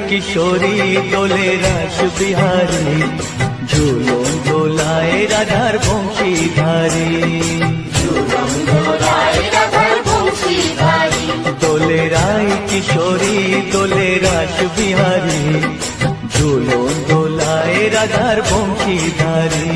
কিশোরী দোলে রাস বিহারী, ঝুলন দোলায় রাধার বংশীধারী। দোলে রায় কিশোরী দোলে রাস বিহারী, ঝুলন দোলায় রাধার বংশীধারী।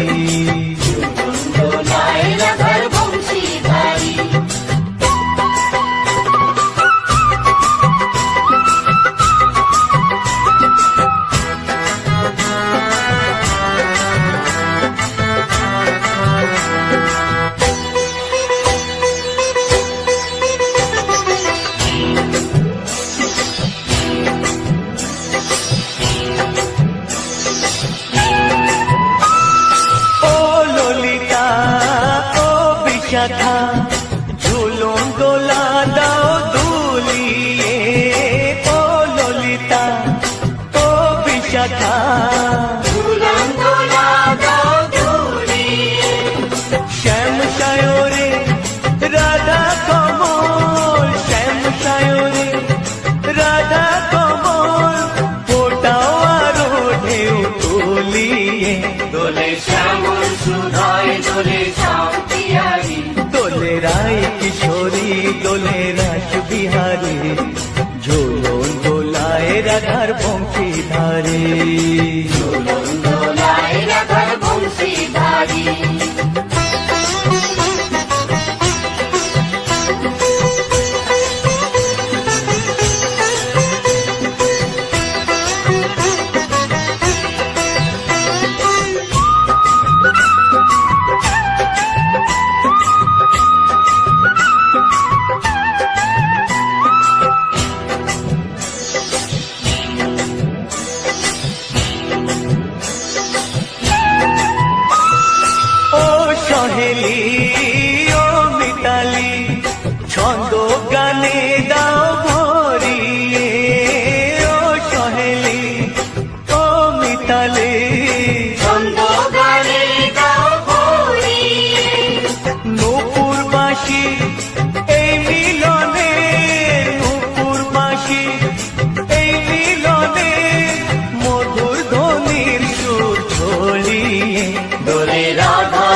ঝুলন দোলা দাও দুলিয়ে, ও ললিতা ও বিশাখা। ঝুলন দোলা দাও দুলিয়ে, শ্যাম সায়রে রাধা কমল, শ্যাম সায়রে রাধা কমল, ফোটাও আরো ঢেউ তুলিয়ে। দোলে শ্যামল সুধায় দোলে শান্তিহারি, দোলে রায় কিশোরী দোলে রাস বিহারী, ঝুলন দোলায় রাধার বংশীধারী। ঝুলন দোলায় রাধার বংশীধারী। সহেলি ও মিতালি, ছন্দ গানে দাও ভরিয়ে, ও সহেলি ও মিতালি, ছন্দ গানে দাও ভরিয়ে। নূপুর বাঁশি এই মিলনে, নূপুর বাঁশি এই মিলনে, মধুর ধ্বনির সুর ছড়িয়ে। দোলে রাধা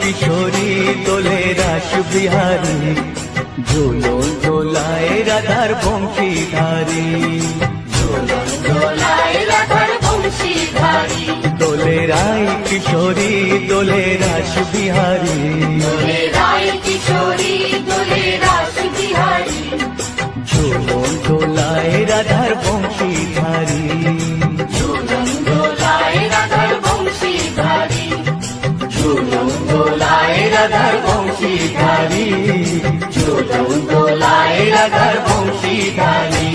কিশোরী দোলে রাস বিহারী, ঝুলন দোলায় রাধার বংশীধারী। ঝুলন দোলায় রাধার বংশীধারী। দোলে রায় কিশোরী দোলে রাস বিহারী, দোলে রায় কিশোরী দোলে রাস বিহারী, ঝুলন দোলায় রাধার বংশীধারী। ঝুলন দোলায় রাধার বংশীধারী, ঝুলন দোলায় রাধার বংশীধারী, ঝুলন দোলায় রাধার বংশীধারী।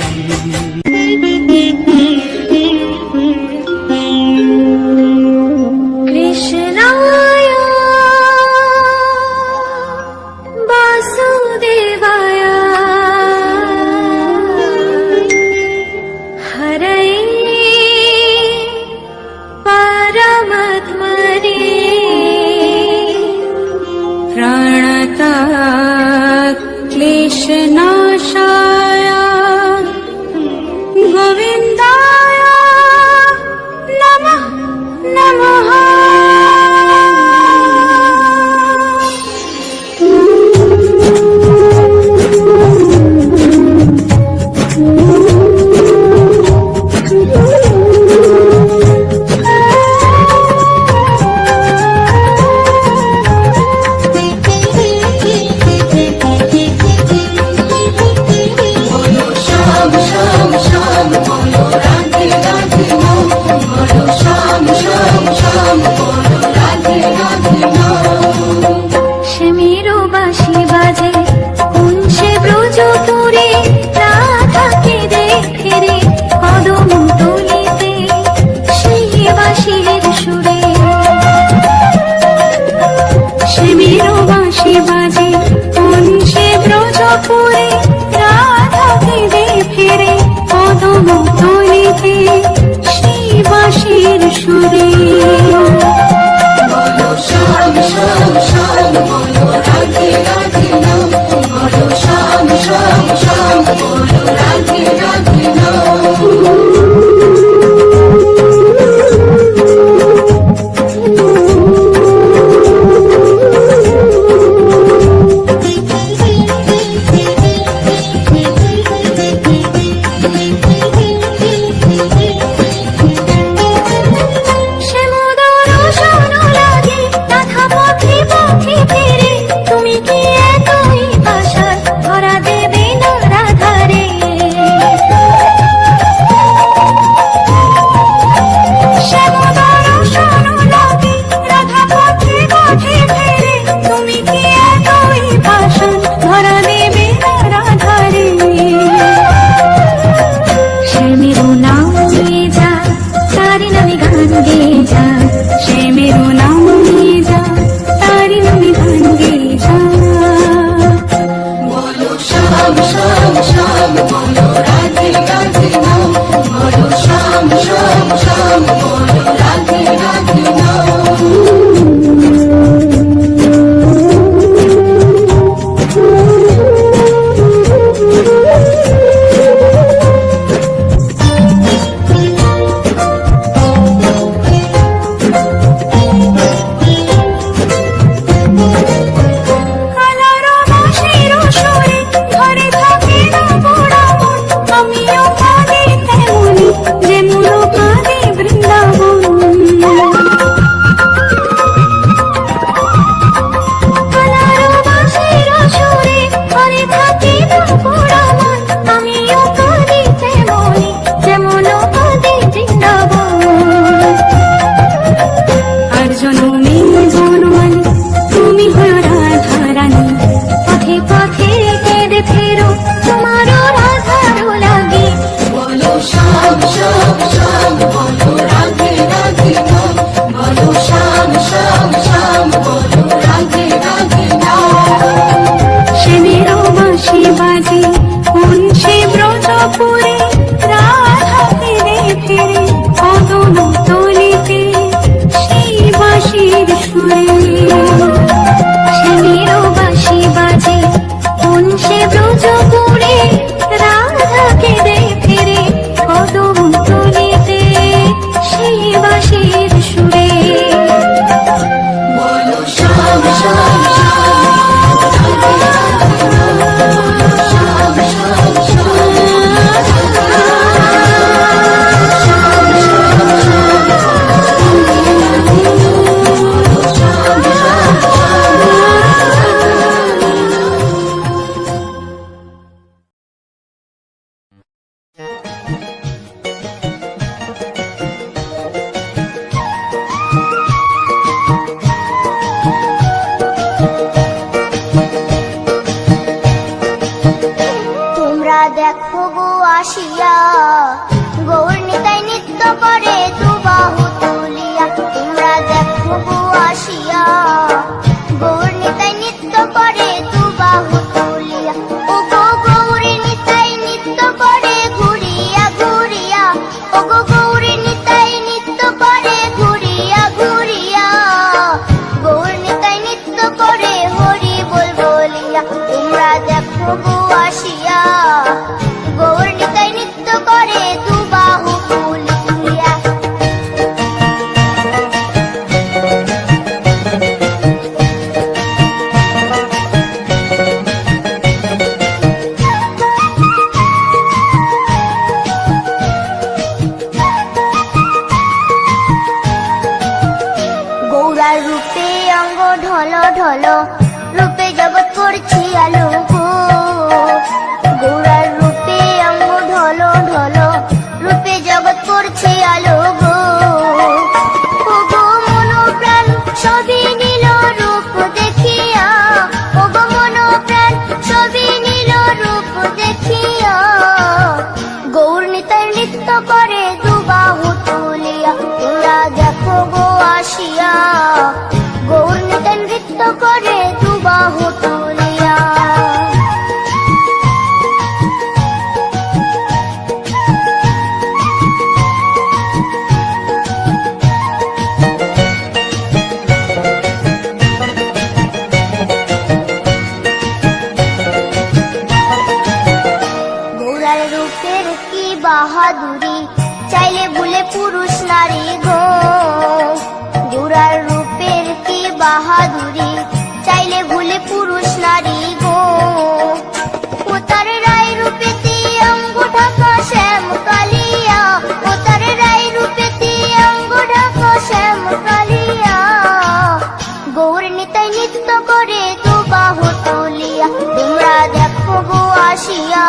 কৃষ্ণায় বাসুদেবায় হরয়ে পরমাত্মনে প্রাণতা ক্লেশনাশায় তোমরা দেখো গো আসিয়া গৌর নিতাই নৃত্য করে দুবাহু তুলিয়া। তোমরা দেখো গো আসিয়া গৌর নিতাই নৃত্য করে দুবাহু তুলিয়া। ও গো গৌরী নিতাই নৃত্য করে ঘুরিয়া ঘুরিয়া। ও গো গৌরী নিতাই নৃত্য করে ঘুরিয়া ঘুরিয়া। গৌর নিতাই নৃত্য করে হরি বল বলিয়া। তোমরা দেখো গো আসিয়া গৌর নিতাই নৃত্য করে দুবাহু তুলিয়া। গৌরার রূপে অঙ্গ ঢল ঢল রূপে জগৎ করছি আলো গো। গৌরার রূপে অঙ্গ ঢল ঢল রূপে জগৎ করছি আলো গো। ও গো মন প্রাণ সবই নীল রূপ দেখিয়া। ও গো মন প্রাণ সবই নীল রূপ দেখিয়া। গৌর নিতাই নৃত্য করে দুবাহু তুলিয়া। তোমরা দেখো গো আসিয়া গৌর নিতাই নৃত্য করে দুবাহু তুলিয়া। গৌরার রূপের কি বাহাদুরি চাইলে ভুলে পুরুষ নারী গো। গৌরার রূপের কি বাহাদুরি চাইলে ভুলে পুরুষ নারী গো। ও তার রায় রূপেতে অঙ্গ ঢাকা শ্যাম কালিয়া। ও তার রায় রূপেতে অঙ্গ ঢাকা শ্যাম কালিয়া। গৌর নিতাই নৃত্য করে দুবাহু তুলিয়া। তোমরা দেখো গো আসিয়া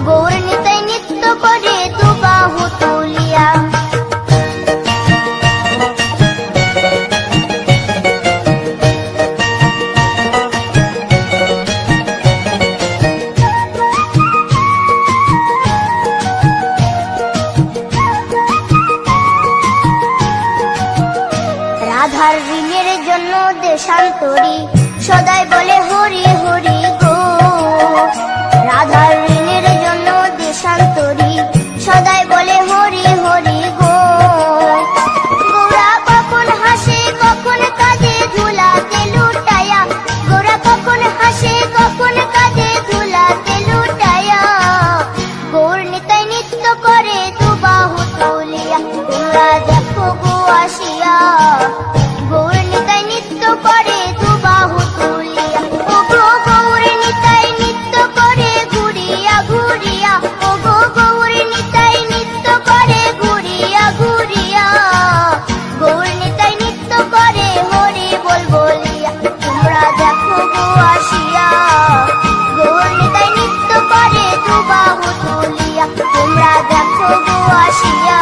গৌর নিতাই নৃত্য করে দুবাহু তুলিয়া। রাধার ঋণের জন্য দেশান্তরী সদাই বলে হরি হরি গো। রাধার ঋণের জন্য দেশান্তরী সদাই বলে হরি হরি গো। গৌরা কখন হাসে কখন কাঁদে ধুলাতে লুটায়া। গৌরা কখন হাসে কখন কাঁদে ধুলাতে লুটায়া। গৌর নিতাই নৃত্য করে দুবাহু তুলিয়া। তোমরা দেখো গো আসিয়া গৌর নিতাই নৃত্য করে দুবাহু তুলিয়া। ও গো গৌর নিতাই নৃত্য করে ঘুরিয়া ঘুরিয়া। ও গো গৌর নিতাই নৃত্য করে ঘুরিয়া ঘুরিয়া। গৌর নিতাই নৃত্য করে হরি বল বলিয়া। তোমরা দেখো গো আসিয়া গৌর নিতাই নৃত্য করে দুবাহু তুলিয়া। তোমরা দেখো গো আসিয়া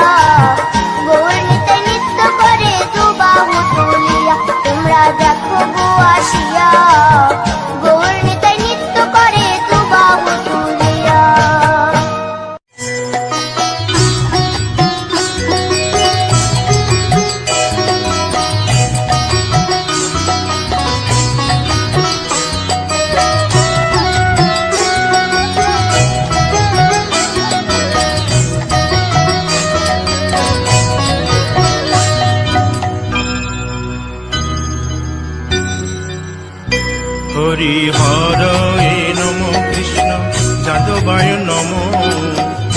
গৌর নিতাই নৃত্য করে দুবাহু তুলিয়া। তোমরা দেখো গো আসিয়া গৌর নিতাই নৃত্য করে দুবাহু তুলিয়া। হরি হরয়ে নম কৃষ্ণ যাদবায় নম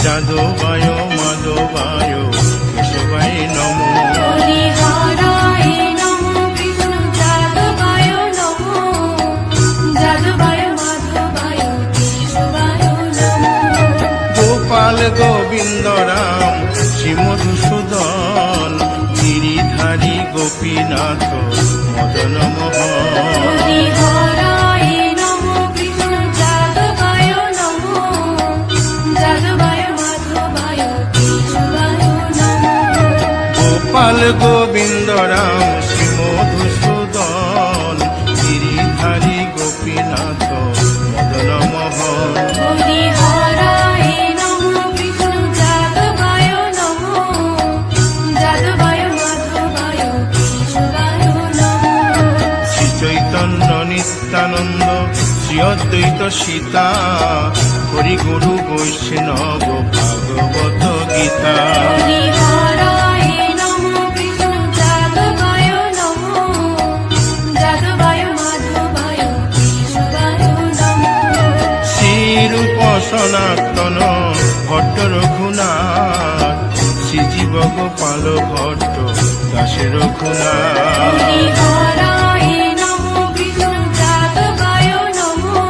যাদবায় মাধবায় কেশবায় নম। হরি হরায় নমঃ কৃষ্ণ যাদবায় মধুসূদন গিরিধারী গোপীনাথ মদন মোহন হরি হরায় নমো কৃষ্ণ যাদবায় নমো যাদবায় মাধবায় কেশবায় নমো গোপাল গোবিন্দ রাম শ্রী মধুসূদন গিরিধারী গোপীনাথ মদন মোহন হরি হরায় নমো কৃষ্ণ যাদবায় নমো যাদবায় মাধবায় কেশবায় নমো শ্রী চৈতন্য নিত্যানন্দ শ্রী অদ্বৈত সীতা হরি গুরু বৈষ্ণব ভাগবত গীতা হরি হরায় নমো কৃষ্ণ যাদবায় নমো যাদবায় মাধবায় কেশবায় নমো শ্রীরূপ সনাতন ভট্ট রঘুনাথ শ্রীজীব গোপাল ভট্ট দাসে রঘুনাথ হরি হরায় নমো কৃষ্ণ যাদবায় নমো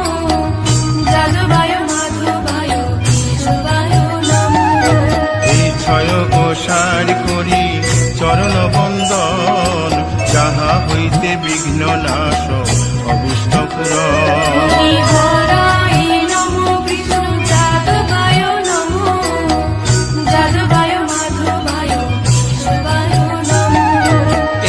যাদবায় মাধবায় কেশবায় নমো এই ছয় গোসার করি চরণ বন্দন যাহা হইতে বিঘ্ন নাশ অভীষ্ট পূরণ হরি হরায় নমো কৃষ্ণ যাদবায় নমো যাদবায় মাধবায় কেশবায় নমো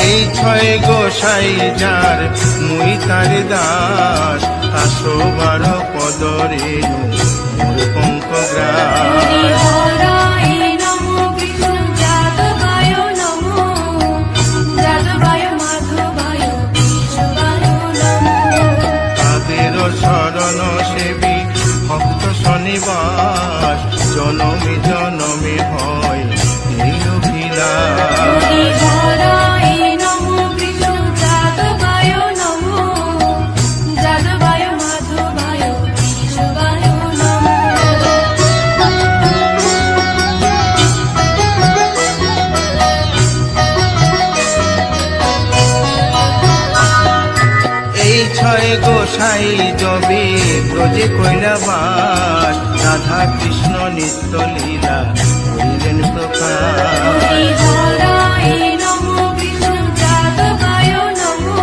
এই ছয় গোসাই যার মুই তার দাস 112 পদরেণু মোর পঙ্ক হরি গ্রাস হরায় নমো কৃষ্ণ যাদবায় নমো যাদবায় মাধবায় কেশবায় নমো তাদের শরণ সেবী ভক্ত শনিবাস জনমে জনমে হয় এই অভিলাষ হরি হরায় নমো কৃষ্ণ যাদবায় নমো যাদবায় মাধবায় কেশবায় নমো এই ছয় গোসাই জবে ব্রজে কৈলাবাস রাধা কৃষ্ণ নিত্য লীলা করিলেন প্রকাশ হরি হরায় নমো কৃষ্ণ যাদবায় নমো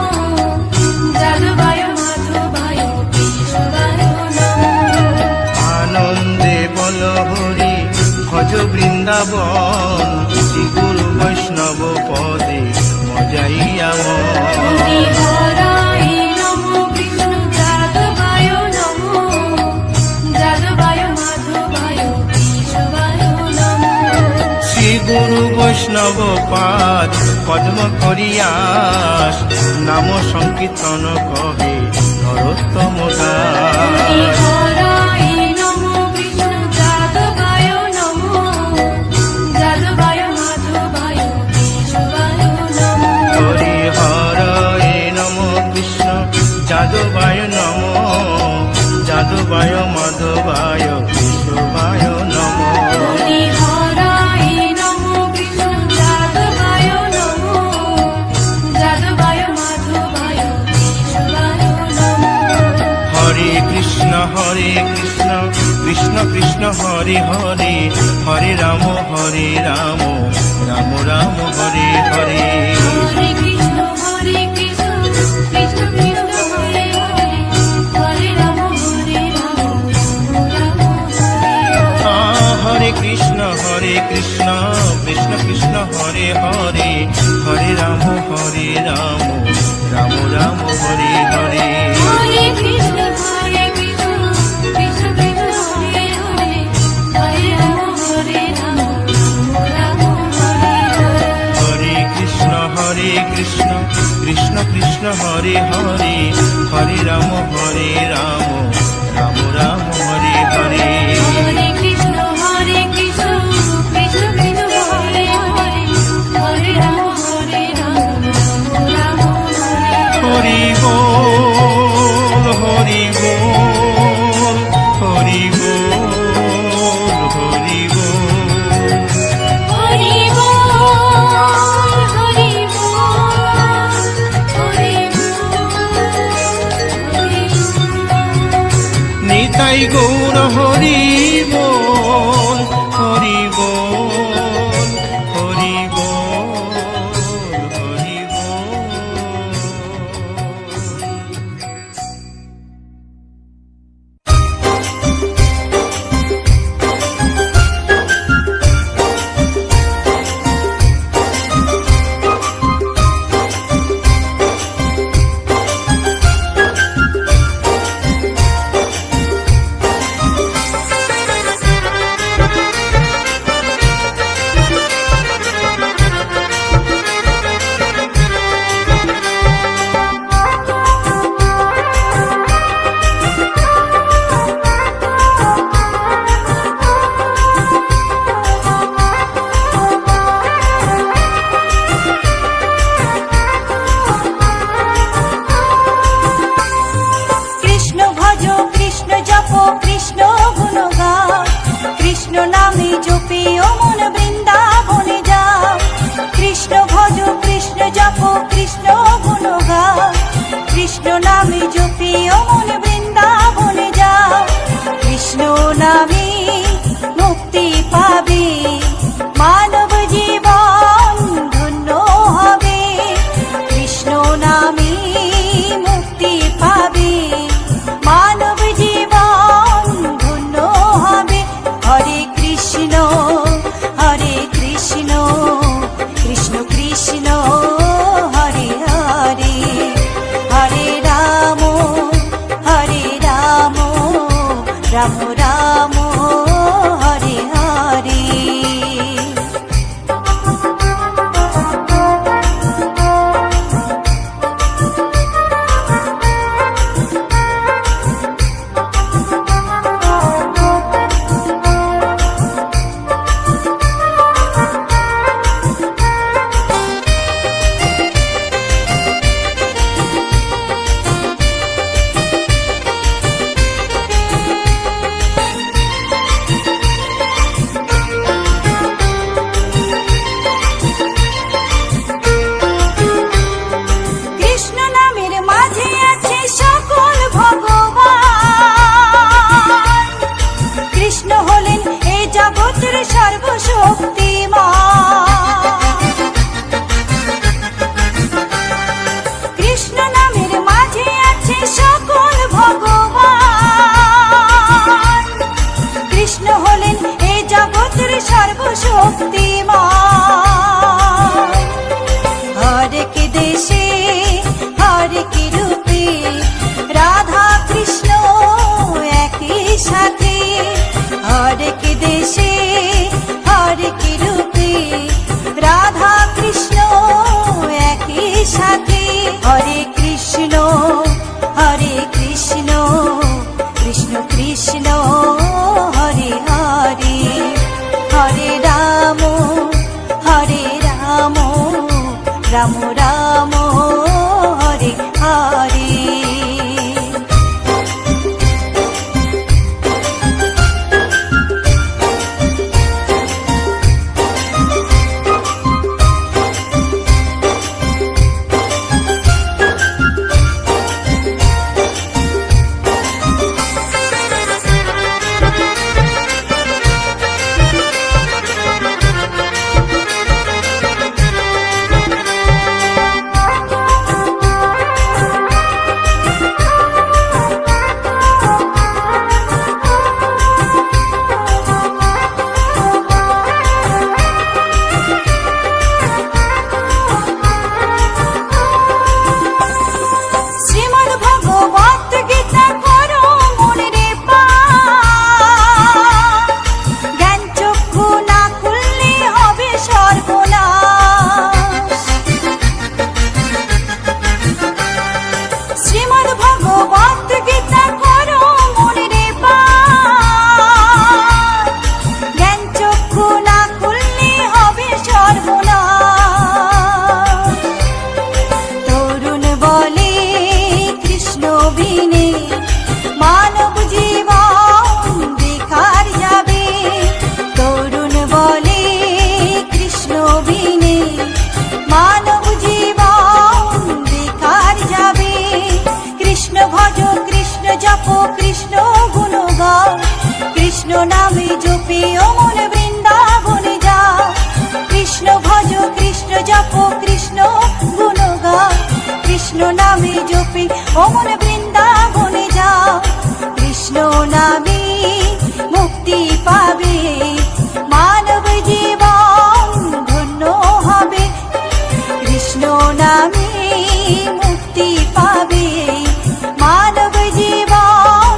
যাদবায় মাধবায় কেশবায় নমো আনন্দে বল হরি ভজ বৃন্দাবন শ্রী গুরু বৈষ্ণব পদে মজাইয়া হরি হরায় নমো কৃষ্ণ যাদবায় নমো যাদবায় মাধবায় কেশবায় নমো শ্রী গুরু বৈষ্ণব পাদ পদ্ম করিয়াস নাম সংকীর্তন কহে নরোত্তম হরি দাস হরায় নমো কৃষ্ণ যাদবায় নমো যাদবায় মাধবায় কেশবায় নমো হরি হরে নম কৃষ্ণ যাদবায় নম যাদবায় মাধবায় কেশবায় নম হরি হরায় নমো কৃষ্ণ যাদবায় নমো যাদবায় মাধবায় কেশবায় নমো হরে কৃষ্ণ কৃষ্ণ কৃষ্ণ হরে হরে হরে রাম রাম রাম হরে হরে হরে কৃষ্ণ কৃষ্ণ কৃষ্ণ হরে হরে হরে রাম রাম হরে কৃষ্ণ কৃষ্ণ কৃষ্ণ হরে হরে হরে রাম রাম রাম হরে হরে হরে কৃষ্ণ কৃষ্ণ কৃষ্ণ হরে হরে হরে রাম রাম হরে হরে হরে কৃষ্ণ কৃষ্ণ কৃষ্ণ হরে হরে হরে রাম রাম রাম হরে হরে হরে কৃষ্ণ কৃষ্ণ কৃষ্ণ হরে হরে হরে রাম রাম হরে হরি বল হরি বল হরি বল হরি বল হরি বল হরি বল হরি বল নিতাই গৌর হরি বল হরি বল নামে জপি অমন বৃন্দাবনে যাও কৃষ্ণ নামে মুক্তি পাবে মানব জীবন ধন্য হবে কৃষ্ণ নামে মুক্তি পাবে মানব জীবন ধন্য হবে হরে কৃষ্ণ কৃষ্ণ কৃষ্ণ হরে হরে হরে রাম রাম রাম হরে হরে কৃষ্ণ নামের মাঝে আছে সকল ভগবান কৃষ্ণ হলেন এই জগতের সর্বশক্তিমান কৃষ্ণ নামের মাঝে আছে সকল ভগবান কৃষ্ণ হলেন এই জগতের সর্বশক্তিমান হরেক দেশে হরেক রূপে রাধা কৃষ্ণ একই সাথে হরেক দেশে হরেক রূপে রাধা কৃষ্ণ একই সাথে হরে কৃষ্ণ কৃষ্ণ কৃষ্ণ হরে হরে হরে রাম রাম রাম হরে হরে শ্রীমদ্ ভগবত গীতা করো মনে রে পাঠ জ্ঞান চক্ষু না খুললে হবে সর্বনাশ শ্রীমদ্ ভগবত গীতা করো মনে রে পাঠ জ্ঞান চক্ষু না খুললে হবে সর্বনাশ তরুণ বলে কৃষ্ণ বিনে মানব জীবন বেকার যাবে তরুণ বলে কৃষ্ণ বিনে মানব জীবন বেকার যাবে কৃষ্ণ ভজ কৃষ্ণ জপ কৃষ্ণ গুণ গাও কৃষ্ণ নামে জপি অমন বৃন্দাবনে যাও কৃষ্ণ ভজ কৃষ্ণ জপ কৃষ্ণ গুণ গাও কৃষ্ণ নামে জপি অমন বৃন্দাবনে যাও কৃষ্ণ নামে মুক্তি পাবে মানব জীবন ধন্য হবে কৃষ্ণ নামে মুক্তি পাবে মানব জীবন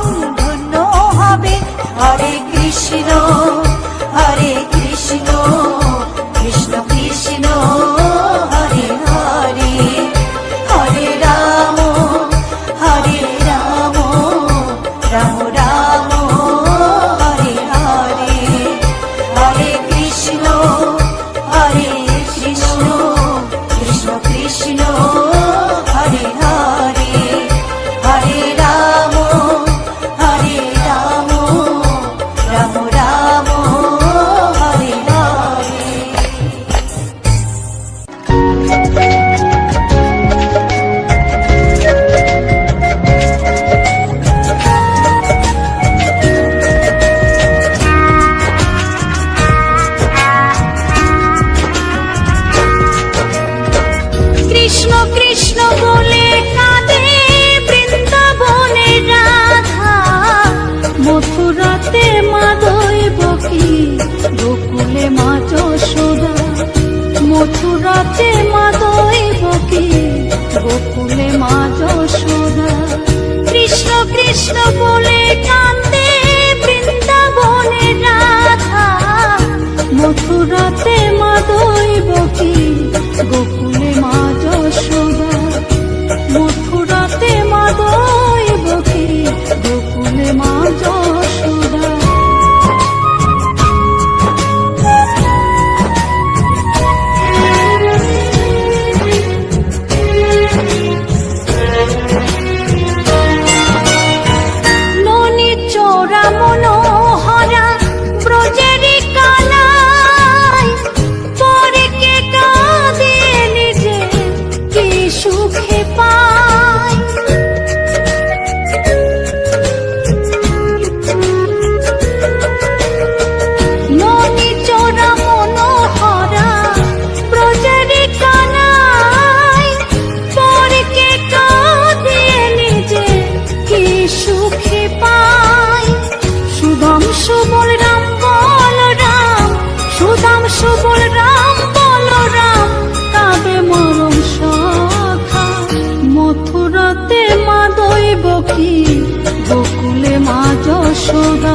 যশোদা,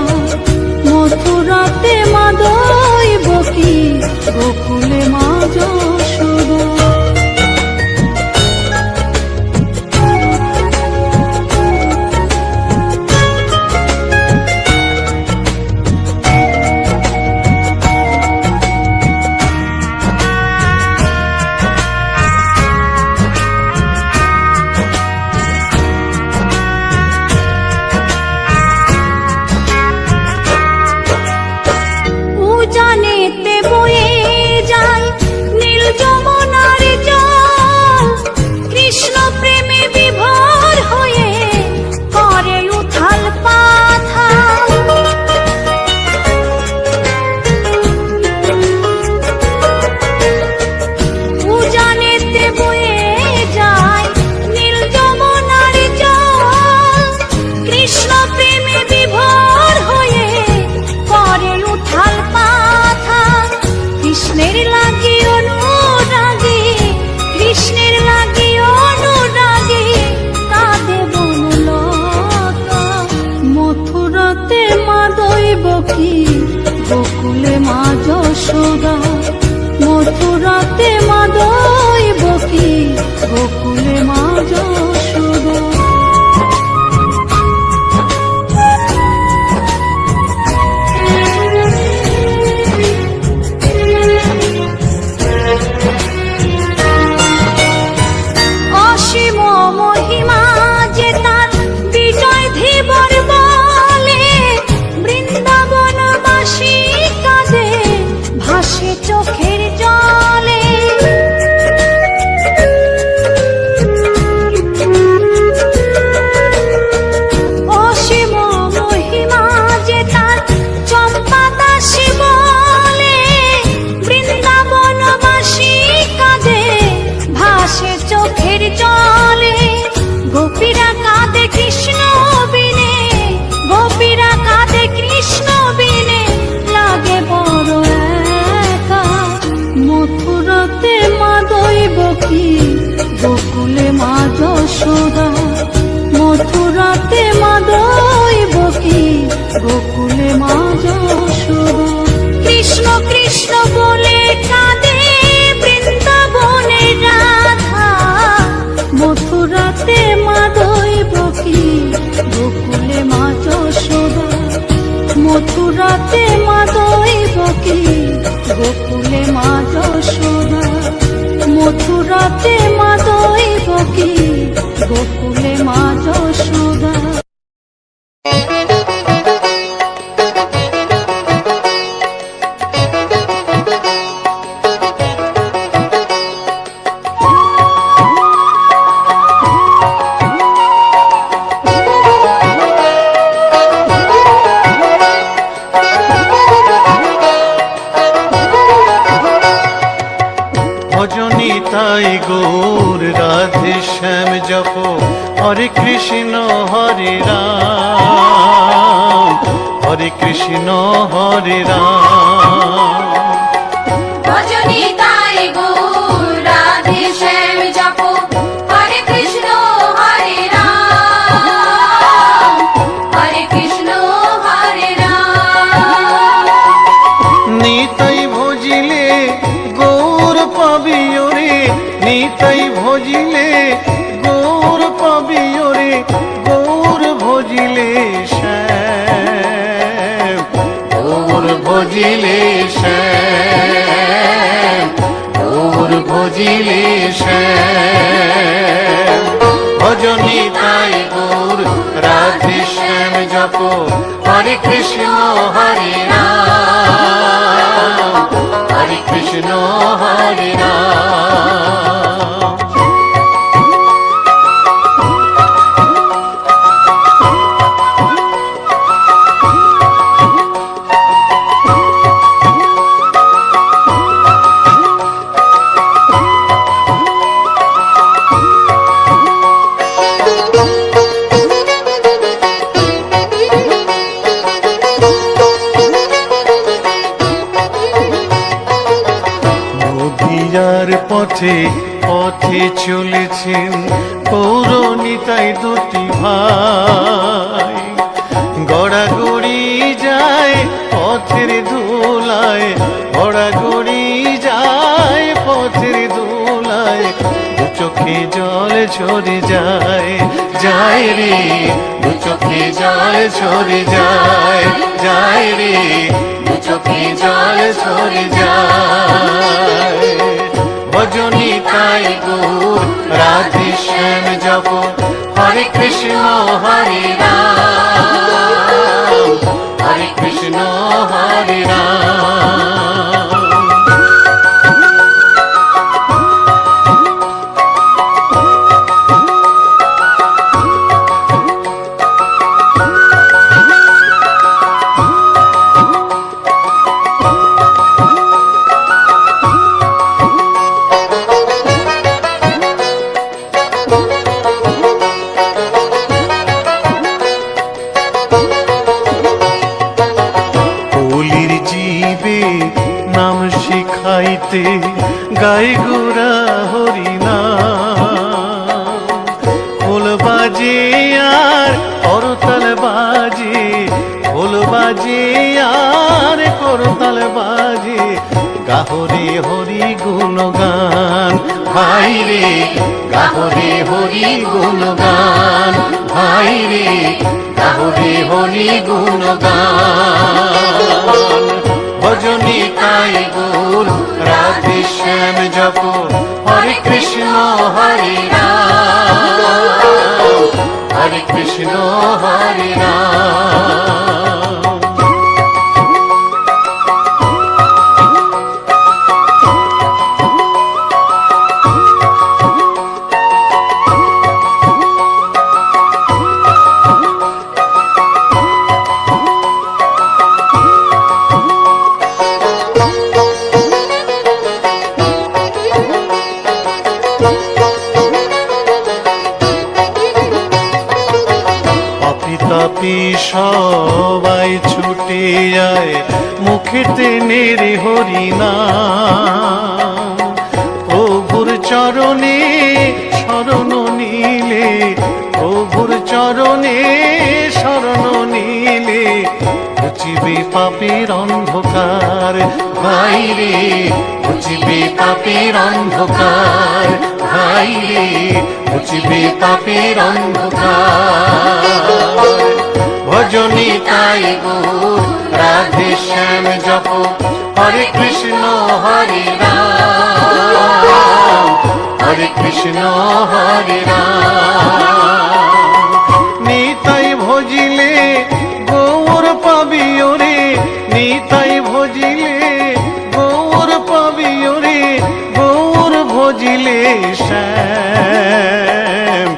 মথুরাতে মা দৈবকী, গোকুলে মা যশোদা। উজানেতে বয়ে যায় নীল যমুনার জল, কৃষ্ণ প্রেমে বিভোর হয়ে করে উথাল পাথাল। উজানেতে বয়ে যায় নীল যমুনার জল, কৃষ্ণ প্রেমে বিভোর হয়ে করে উথাল পাথাল। কৃষ্ণের লাগি অনুরাগে, কৃষ্ণের লাগি অনুরাগে কাঁদে বনলতা। মথুরাতে মা দৈবকী, গোকুলে মা যশোদা, মথুরাতে মা দৈবকী, গোকুলে মা যশোদা। অসীম মহিমা যে তার বিজয় ধীবর বলে, বৃন্দাবনবাসী কাঁদে ভাসে চোখের জলে। অসীম মহিমা যে তার চম্পা দাসী বলে, বৃন্দাবনবাসী কাঁদে ভাসে চোখের জলে। গোপীরা কাঁদে কৃষ্ণ বিনে, গোপীরা কাঁদে কৃষ্ণ বিনে, লাগে বড় একা। মথুরাতে মা দৈবকী, গোকুলে মা যশোদা, মথুরাতে মা দৈবকী, গোকুলে মা যশোদা। কৃষ্ণ কৃষ্ণ বলে কাঁদে বৃন্দাবনের রাধা, মথুরাতে মা দৈবকী, গোকুলে মা যশোদা, মথুরাতে মা দৈবকী, গোকুলে মা যশোদা, মথুরাতে মা দৈবকী, গোকুলে মা যশোদা। ভজনী তাই গৌর রাধে শ্যাম জপ, হরে কৃষ্ণ হরে রাম, হরে কৃষ্ণ হরে রাম। ভজনী তাই গৌর রাধে শ্যাম জপ, হরে কৃষ্ণ হরে রাম, হরে কৃষ্ণ হরে রাম। নিতাই ভজিলে গৌর পাবি ওরে, নিতাই ভজিলে গৌর পাবি ওরে, গৌর ভজিলে শ্যাম, গৌর ভজিলে শ্যাম, গৌর ভজিলে শ্যাম। ভজনী তাই গৌর রাধে শ্যাম জপ, হরে কৃষ্ণ হরে রাম, হরে কৃষ্ণ হরে রাম। পথে পথে চলেছেন গৌর নিতাই দুটি ভাই, গড়াগড়ি ঝরে যায়, যায় রে, দু চোখে জল ঝরে যায়, যায় রে, দু চোখে জল ঝরে যায়। ভজনী তাই গৌর রাধে শ্যাম জপ, হরে কৃষ্ণ হরে রাম, হরে কৃষ্ণ হরে রাম। নাম শিখাইতে গাই গোরা হরিনাম, খোল বাজে আর করতাল বাজে, খোল বাজে আর করতাল বাজে, গাহরে হরি গুণগান ভাই রে, গাহরে হরি গুণগান ভাই রে, গাহরে হরি গুণগান। ভজনী তাই গৌর রাধে শ্যাম জপ, হরে কৃষ্ণ হরে রাম, হরে কৃষ্ণ হরে রাম। তাপি সবাই ছুটে যায়, মুখেতে নেড়ে হরিনাম, প্রভুর চরণে শরণ নিলে, প্রভুর চরণে শরণ নিলে, ঘুচিবে পাপের অন্ধকার ভাই রে, ঘুচিবে পাপের অন্ধকার ভাই রে, ঘুচিবে পাপের অন্ধকার। ভজনী তাই গৌর রাধে শ্যাম জপ, হরে কৃষ্ণ হরে রাম, হরে কৃষ্ণ হরে রাম। নিতাই ভজিলে গৌর পাবি ওরে, নিতাই ভজিলে গৌর পাবি ওরে, গৌর ভজিলে শ্যাম,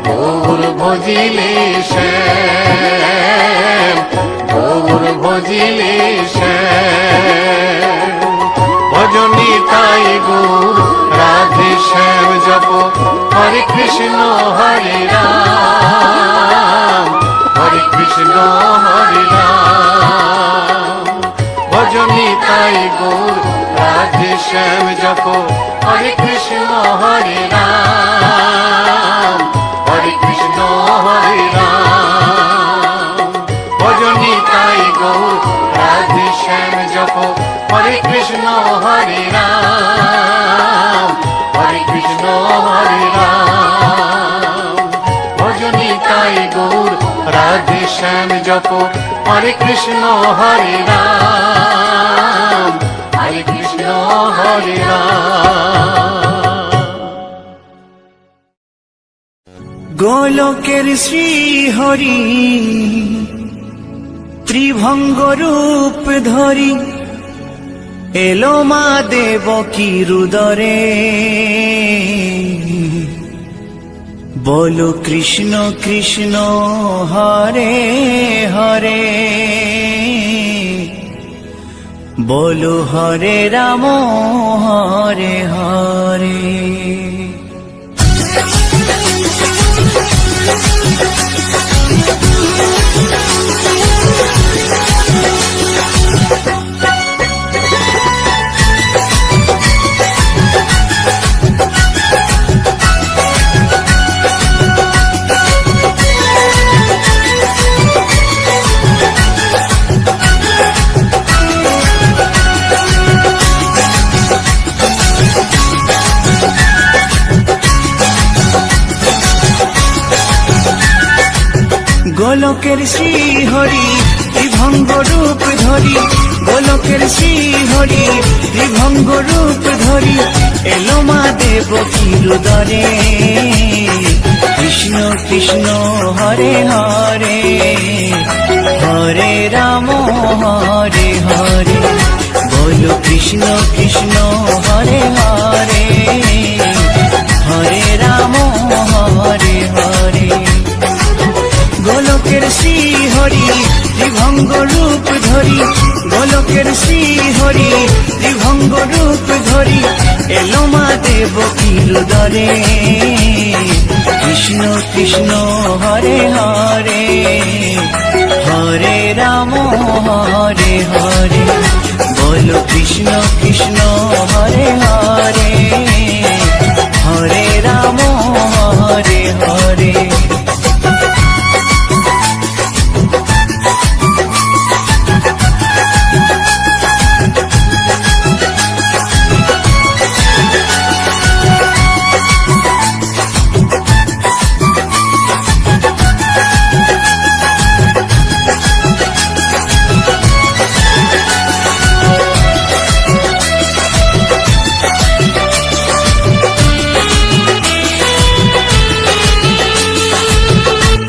গৌর ভজিলে শ্যাম, গৌর ভজিলে শ্যাম। ভজনী তাই গৌর রাধে শ্যাম জপ, হরে কৃষ্ণ হরে রাম, হরে কৃষ্ণ হরে রাম। ভজনী তাই গৌর রাধে শ্যাম জপ, হরে কৃষ্ণ হরে রাম, হরে কৃষ্ণ হরে রাম। ভজনী তাই গৌর রাধে শ্যাম জপ, হরে কৃষ্ণ হরে রাম, হরে কৃষ্ণ হরে রাম। ভজনী তাই গৌর রাধে শ্যাম জপ, হরে কৃষ্ণ হরে রাম, হরে কৃষ্ণ হরে রাম। গোলকের শ্রী হরি ত্রিভঙ্গ রূপ ধরি, এলো মা দেবকী রুদরে, বলো কৃষ্ণ কৃষ্ণ হরে হরে, বলো হরে রাম হরে হরে। গোলকের শ্রী হরি ত্রিভঙ্গ রূপ ধরি, গোলকের শ্রী হরি ত্রিভঙ্গ রূপ ধরি, এলো মা দেবকীর উদরে। কৃষ্ণ কৃষ্ণ হরে হরে, হরে রাম হরে হরে, বলো কৃষ্ণ কৃষ্ণ হরে হরে, হরে রাম হরে হরে। গোলকের শ্রী হরি ত্রিভঙ্গ রূপ ধরি, গোলকের শ্রী হরি ত্রিভঙ্গ রূপ ধরি, এলো মা দেবকীর উদরে। কৃষ্ণ কৃষ্ণ হরে হরে, হরে রাম হরে হরে, বলো কৃষ্ণ কৃষ্ণ হরে হরে, হরে রাম হরে হরে।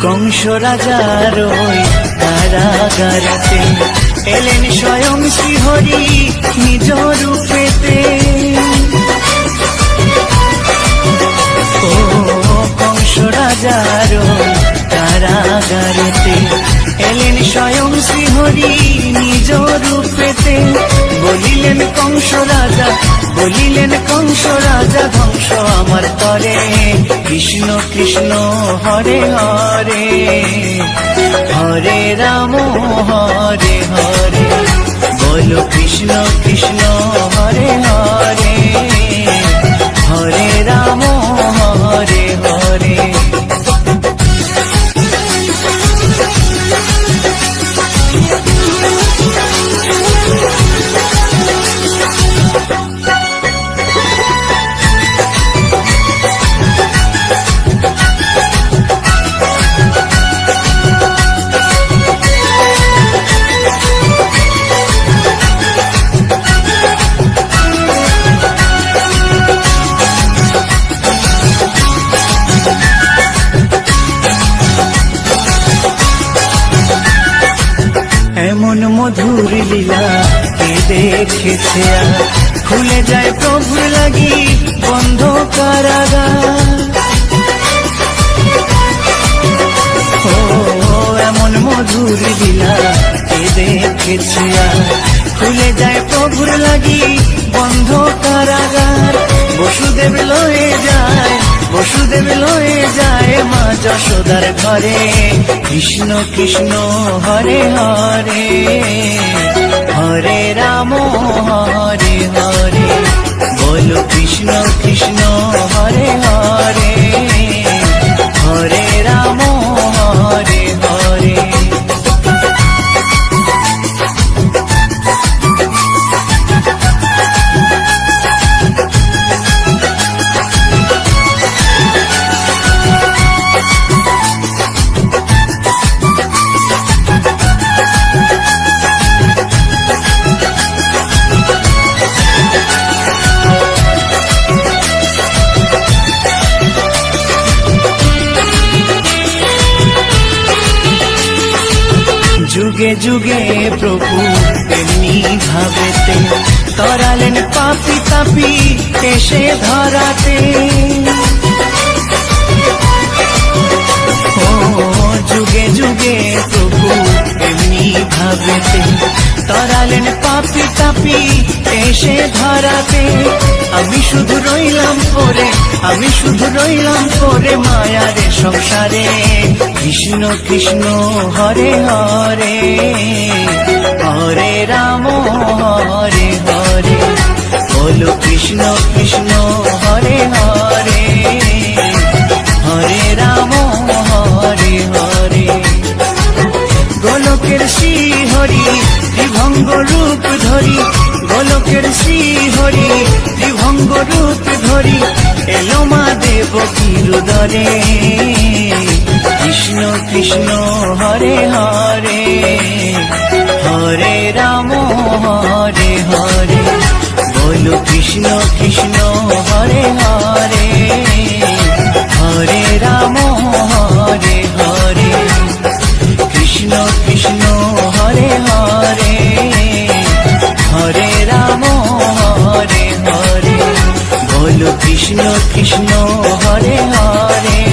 কংস রাজার ওই কারাগারেতে এলেন স্বয়ং শ্রীহরি নিজ রূপেতে। ও কংস রাজার ওই কারাগারেতে এলেন স্বয়ং শ্রীহরি নিজ রূপেতে। বলিলেন কংস রাজা, বলিলেন কংস রাজা, ধ্বংস আমার করে। কৃষ্ণ কৃষ্ণ হরে হরে, হরে রাম হরে হরে, বলো কৃষ্ণ কৃষ্ণ হরে হরে, হরে রাম হরে হরে। এমন মধুর লীলা কে দেখেছে আর, খুলে যায় প্রভুর লাগি বন্ধ কারাগার। ও এমন মধুর লীলা কে দেখেছে আর, খুলে যায় প্রভুর লাগি বন্ধ কারাগার। বসুদেব লয়ে যায়, বসুদেব লয়ে যায় মা যশোদার ঘরে। কৃষ্ণ কৃষ্ণ হরে হরে, হরে রাম হরে হরে, বলো কৃষ্ণ কৃষ্ণ হরে হরে, হরে রাম হরে হরে। যুগে যুগে প্রভু এমনি ভাবেতে, তরালেন পাপি তাপি এসে ধরাতে। ও যুগে যুগে প্রভু এমনি ভাবেতে, তরালেন পাপি তাপি এসে ধরাতে। আমি শুধু রইলাম পরে, আমি শুধু রইলাম পরে মায়ারে সংসারে। কৃষ্ণ কৃষ্ণ হরে হরে, হরে রাম হরে হরে, বলো কৃষ্ণ কৃষ্ণ হরে হরে, হরে রাম হরে হরে। গোলকের শ্রী হরি ত্রিভঙ্গ রূপ ধরি, গোলকের শ্রী হরি ত্রিভঙ্গ রূপ ধরি, এলো মা দেবকীর উদরে। কৃষ্ণ কৃষ্ণ হরে হরে হরে রাম হরে হরে বলো কৃষ্ণ কৃষ্ণ হরে হরে হরে রাম হরে হরে কৃষ্ণ কৃষ্ণ হরে হরে হরে রাম হরে হরে বলো কৃষ্ণ কৃষ্ণ হরে হরে